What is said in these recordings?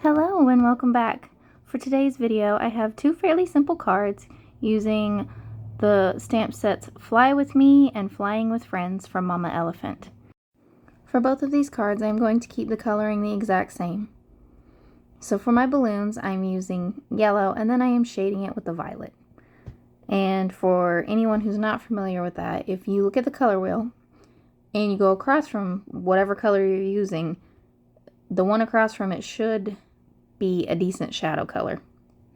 Hello and welcome back. For today's video, I have two fairly simple cards using the stamp sets Fly With Me and Flying With Friends from Mama Elephant. For both of these cards, I'm going to keep the coloring the exact same. So for my balloons, I'm using yellow and then I am shading it with the violet. And for anyone who's not familiar with that, if you look at the color wheel and you go across from whatever color you're using, the one across from it should be a decent shadow color.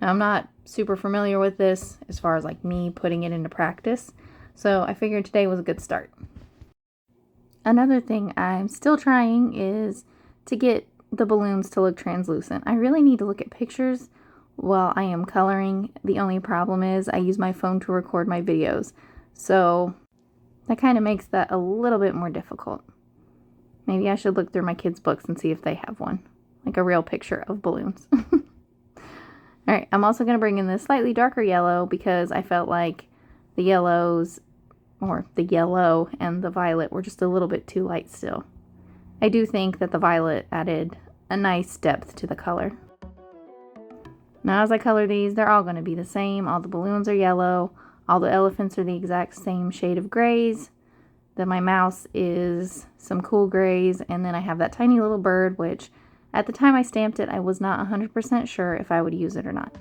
Now, I'm not super familiar with this as far as like me putting it into practice, so I figured today was a good start. Another thing I'm still trying is to get the balloons to look translucent. I really need to look at pictures while I am coloring. The only problem is I use my phone to record my videos, so that kind of makes that a little bit more difficult. Maybe I should look through my kids' books and see if they have one, like a real picture of balloons. Alright, I'm also going to bring in this slightly darker yellow because I felt like the yellows, or the yellow and the violet, were just a little bit too light still. I do think that the violet added a nice depth to the color. Now as I color these, they're all going to be the same. All the balloons are yellow, all the elephants are the exact same shade of grays. Then my mouse is some cool grays, and then I have that tiny little bird, which at the time I stamped it, I was not 100% sure if I would use it or not.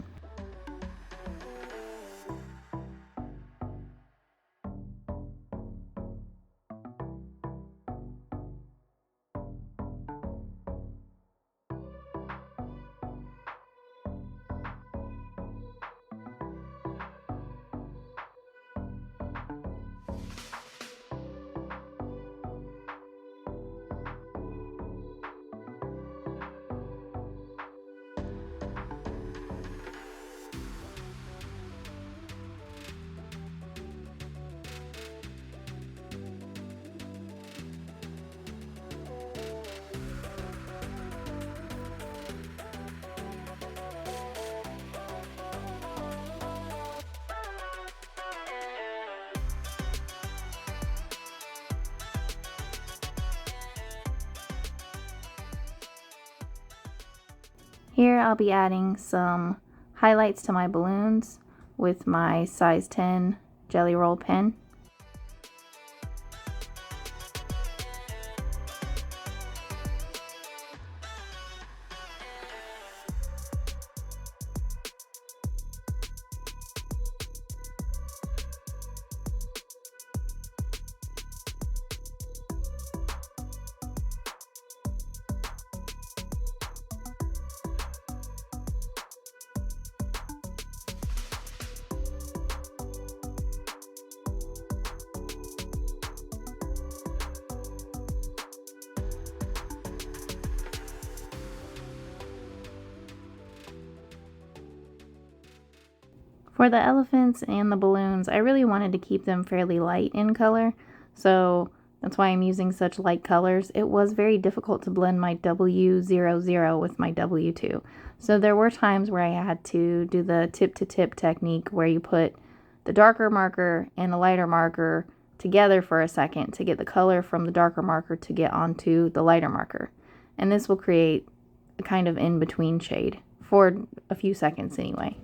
Here I'll be adding some highlights to my balloons with my size 10 Jelly Roll pen. For the elephants and the balloons, I really wanted to keep them fairly light in color, so that's why I'm using such light colors. It was very difficult to blend my W00 with my W2. So there were times where I had to do the tip-to-tip technique where you put the darker marker and the lighter marker together for a second to get the color from the darker marker to get onto the lighter marker. And this will create a kind of in-between shade for a few seconds anyway.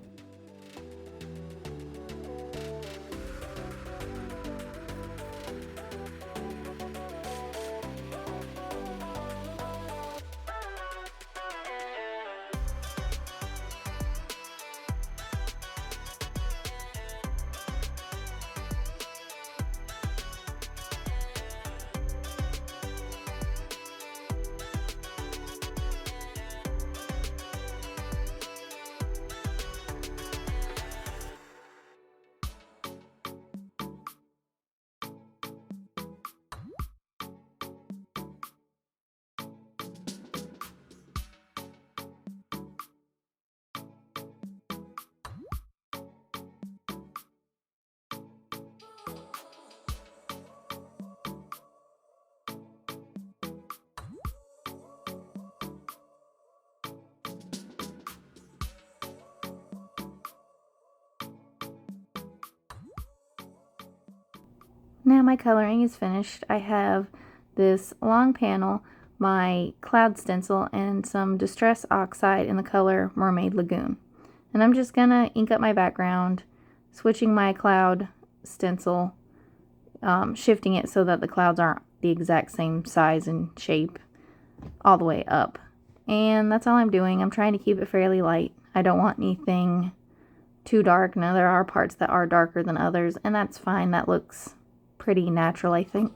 Now my coloring is finished. I have this long panel my cloud stencil and some Distress Oxide in the color Mermaid Lagoon. And I'm just gonna ink up my background, switching my cloud stencil, shifting it so that the clouds aren't the exact same size and shape all the way up. And that's all I'm doing. I'm trying to keep it fairly light. I don't want anything too dark. Now, there are parts that are darker than others, and that's fine. That looks pretty natural, I think.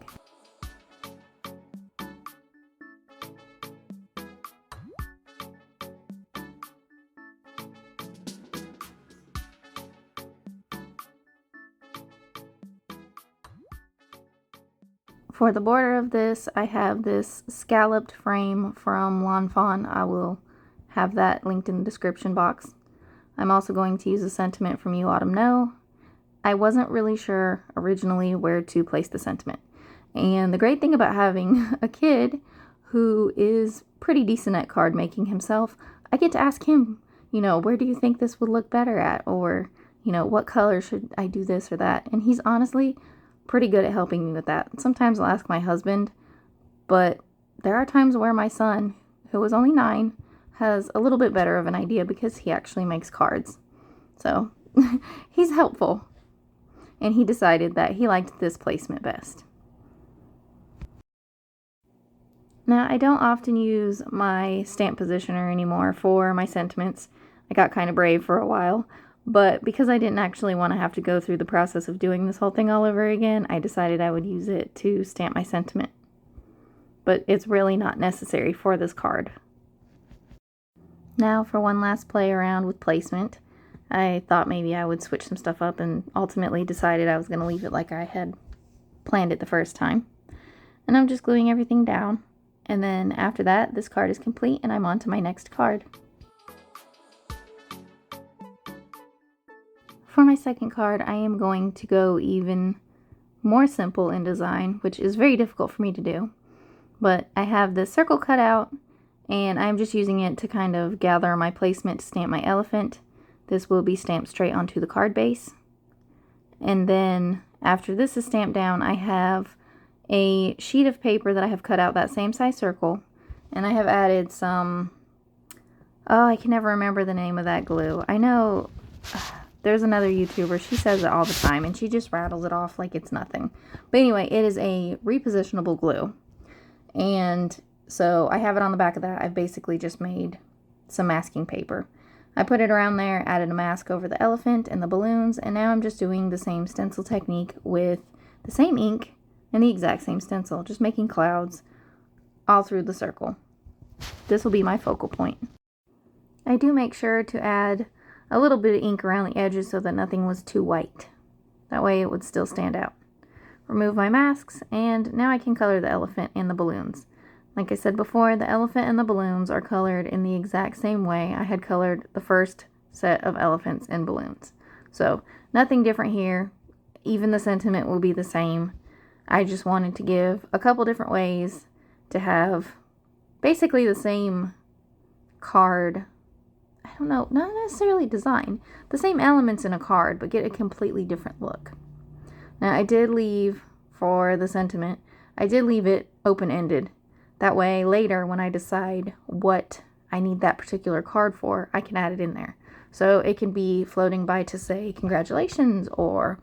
For the border of this, I have this scalloped frame from Lawn Fawn. I will have that linked in the description box. I'm also going to use a sentiment from You Autumn Know. I wasn't really sure originally where to place the sentiment. And the great thing about having a kid who is pretty decent at card making himself, I get to ask him, where do you think this would look better at? Or, what color should I do this or that? And he's honestly pretty good at helping me with that. Sometimes I'll ask my husband, but there are times where my son, who is only 9, has a little bit better of an idea because he actually makes cards. So he's helpful. And he decided that he liked this placement best. Now, I don't often use my stamp positioner anymore for my sentiments. I got kind of brave for a while. But because I didn't actually want to have to go through the process of doing this whole thing all over again, I decided I would use it to stamp my sentiment. But it's really not necessary for this card. Now for one last play around with placement. I thought maybe I would switch some stuff up and ultimately decided I was going to leave it like I had planned it the first time. And I'm just gluing everything down. And then after that, this card is complete and I'm on to my next card. For my second card, I am going to go even more simple in design, which is very difficult for me to do. But I have this circle cut out, and I'm just using it to kind of gather my placement to stamp my elephant. This will be stamped straight onto the card base. And then after this is stamped down, I have a sheet of paper that I have cut out that same size circle, and I have added some, I can never remember the name of that glue. I know there's another YouTuber, she says it all the time, and she just rattles it off like it's nothing. But anyway, it is a repositionable glue. And so I have it on the back of that. I've basically just made some masking paper. I put it around there, added a mask over the elephant and the balloons, and now I'm just doing the same stencil technique with the same ink and the exact same stencil, just making clouds all through the circle. This will be my focal point. I do make sure to add a little bit of ink around the edges so that nothing was too white. That way it would still stand out. Remove my masks, and now I can color the elephant and the balloons. Like I said before, the elephant and the balloons are colored in the exact same way I had colored the first set of elephants and balloons. So nothing different here. Even the sentiment will be the same. I just wanted to give a couple different ways to have basically the same card. I don't know, not necessarily design, the same elements in a card, but get a completely different look. Now, I did leave, for the sentiment, I did leave it open-ended. That way, later, when I decide what I need that particular card for, I can add it in there. So it can be floating by to say congratulations, or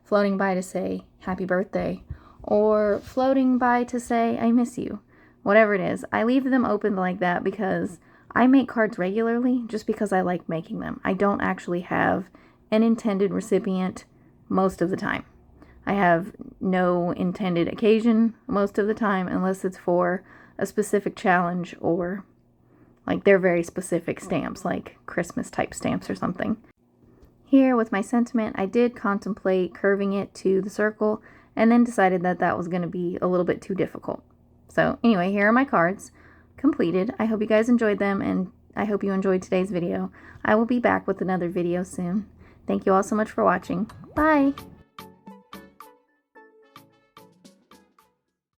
floating by to say happy birthday, or floating by to say I miss you. Whatever it is, I leave them open like that because I make cards regularly just because I like making them. I don't actually have an intended recipient most of the time. I have no intended occasion most of the time unless it's for a specific challenge or like they're very specific stamps, like Christmas type stamps or something. Here with my sentiment, I did contemplate curving it to the circle and then decided that that was going to be a little bit too difficult. So anyway, here are my cards completed. I hope you guys enjoyed them, and I hope you enjoyed today's video. I will be back with another video soon. Thank you all so much for watching. Bye!